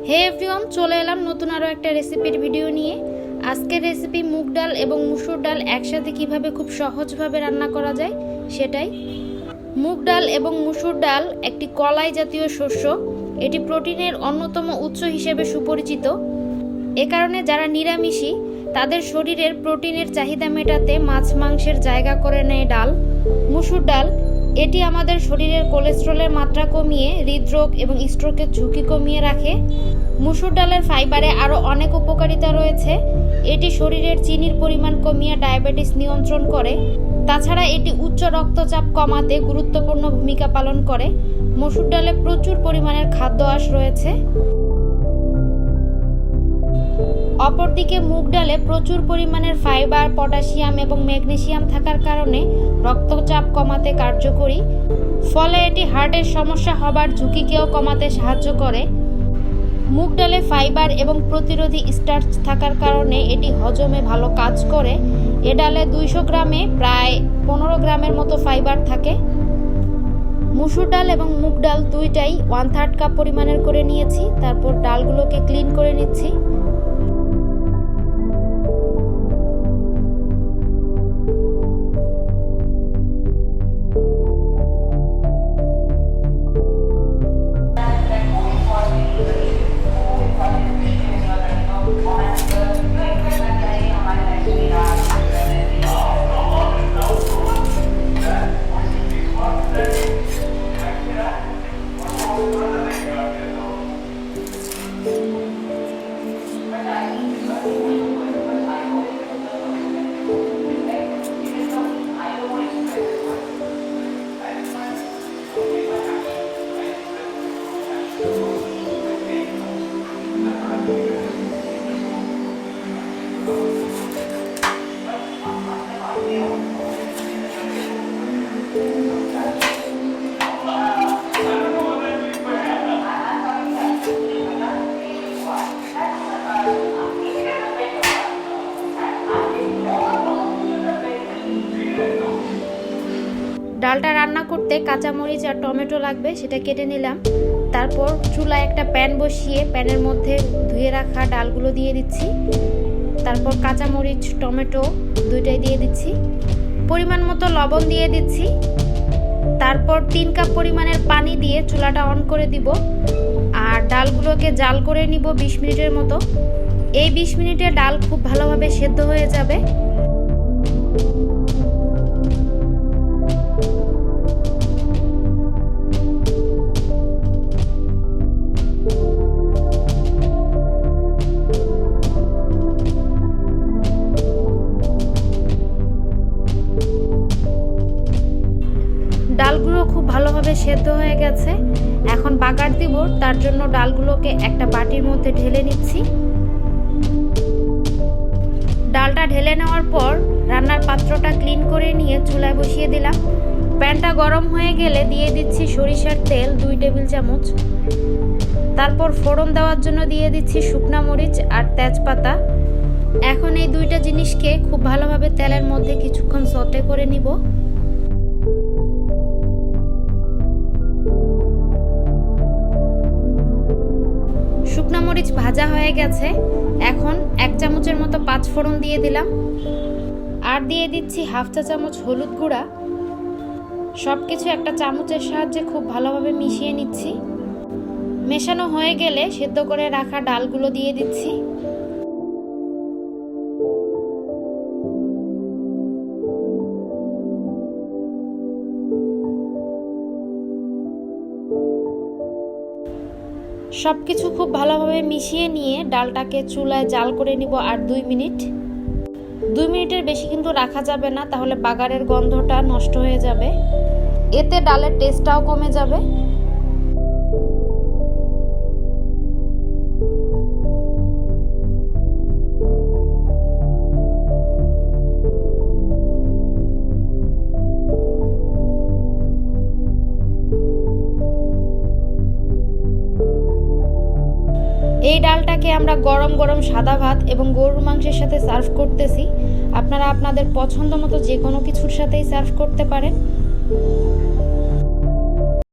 হে everyone, চলে এলাম নতুন আরও একটা রেসিপির ভিডিও নিয়ে। আজকের রেসিপি মুগ ডাল এবং মুসুর ডাল একসাথে কিভাবে খুব সহজভাবে রান্না করা যায় সেটাই। মুগ ডাল এবং মুসুর ডাল একটি কলাই জাতীয় শস্য। এটি প্রোটিনের অন্যতম উৎস হিসেবে সুপরিচিত। এ কারণে যারা নিরামিষী তাদের শরীরের প্রোটিনের চাহিদা মেটাতে মাছ মাংসের জায়গা করে নেয় ডাল। মুসুর ডাল এটি আমাদের শরীরের কোলেস্টেরলের মাত্রা কমিয়ে হৃদরোগ এবং স্ট্রোকের ঝুঁকি কমিয়ে রাখে। মুসুর ডালের ফাইবারে আরও অনেক উপকারিতা রয়েছে। এটি শরীরের চিনির পরিমাণ কমিয়ে ডায়াবেটিস নিয়ন্ত্রণ করে। তাছাড়া এটি উচ্চ রক্তচাপ কমাতে গুরুত্বপূর্ণ ভূমিকা পালন করে। মসুর ডালে প্রচুর পরিমাণের খাদ্য আঁশ রয়েছে। অপরদিকে মুগ ডালে প্রচুর পরিমাণের ফাইবার, পটাশিয়াম এবং ম্যাগনেসিয়াম থাকার কারণে রক্তচাপ কমাতে কার্যকরী। ফলে এটি হার্টের সমস্যা হবার ঝুঁকিকেও কমাতে সাহায্য করে। মুগ ডালে ফাইবার এবং প্রতিরোধী স্টার্চ থাকার কারণে এটি হজমে ভালো কাজ করে। এ ডালে 200 গ্রামে প্রায় 15 গ্রামের মতো ফাইবার থাকে। মুসুর ডাল এবং মুগ ডাল দুইটাই 1/3 কাপ পরিমাণের করে নিয়েছি। তারপর ডালগুলোকে ক্লিন করে নিচ্ছি। ডালটা রান্না করতে কাঁচামরিচ আর টমেটো লাগবে, সেটা কেটে নিলাম। তারপর চুলায় একটা প্যান বসিয়ে প্যানের মধ্যে ধুয়ে রাখা ডালগুলো দিয়ে দিচ্ছি। তারপর কাঁচামরিচ, টমেটো দুইটাই দিয়ে দিচ্ছি। পরিমাণ মতো লবণ দিয়ে দিচ্ছি। তারপর 3 কাপ পরিমাণের পানি দিয়ে চুলাটা অন করে দিব। আর ডালগুলোকে জাল করে নিব 20 মিনিটের মতো। এই 20 মিনিটে ডাল খুব ভালোভাবে সেদ্ধ হয়ে যাবে। ডালগুলো খুব ভালোভাবে সেদ্ধ হয়ে গেছে। এখন বাগার দিব, তার জন্য ডালগুলোকে একটা বাটির মধ্যে ঢেলে নিচ্ছি। ডালটা ঢেলে নেওয়ার পর রান্নার পাত্রটা ক্লিন করে নিয়ে চুলায় বসিয়ে দিলাম। প্যানটা গরম হয়ে গেলে দিয়ে দিচ্ছি সরিষার তেল 2 টেবিল চামচ। তারপর ফোড়ন দেওয়ার জন্য দিয়ে দিচ্ছি শুকনা মরিচ আর তেজপাতা। এখন এই দুইটা জিনিসকে খুব ভালোভাবে তেলের মধ্যে কিছুক্ষণ সতে করে নিব। শুকনা মরিচ ভাজা হয়ে গেছে। এখন 1 চামচের মতো 5 ফোড়ন দিয়ে দিলাম। আর দিয়ে দিচ্ছি 1/2 চা চামচ হলুদ গুঁড়া। সবকিছু একটা চামচের সাহায্যে খুব ভালোভাবে মিশিয়ে নিচ্ছি। মেশানো হয়ে গেলে সেদ্ধ করে রাখা ডালগুলো দিয়ে দিচ্ছি। সবকিছু খুব ভালোভাবে মিশিয়ে নিয়ে ডালটাকে চুলায় জাল করে নিব আর 2 মিনিট। 2 মিনিটের বেশি কিন্তু রাখা যাবে না, তাহলে বাগারের গন্ধটা নষ্ট হয়ে যাবে। এতে ডালের টেস্টটাও কমে যাবে। এই ডালটাকে আমরা গরম গরম সাদা ভাত এবং গরুর মাংসের সাথে সার্ভ করতেছি। আপনারা আপনাদের পছন্দ মতো যে কোনো কিছুর সাথেই সার্ভ করতে পারেন।